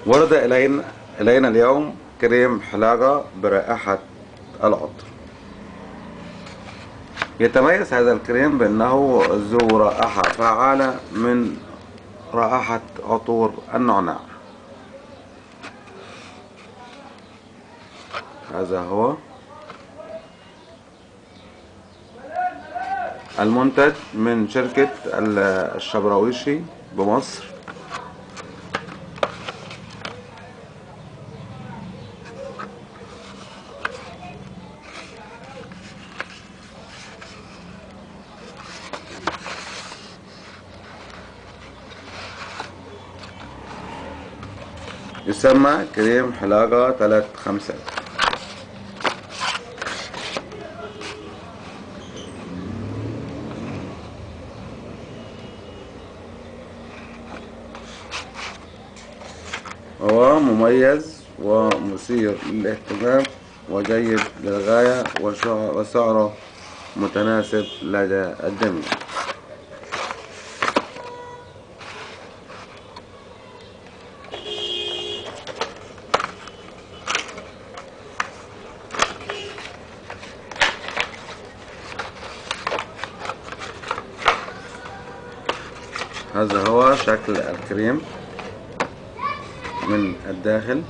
ورد إلينا اليوم كريم حلاقة برائحة العطر. يتميز هذا الكريم بأنه ذو رائحة فعالة من رائحة عطور النعناع. هذا هو المنتج من شركة الشبراويشي بمصر. يسمى كريم حلاقة 3 5. هو مميز ومثير للاهتمام وجيد للغاية وسعره متناسب لدى الجميع. هذا هو شكل الكريم من الداخل.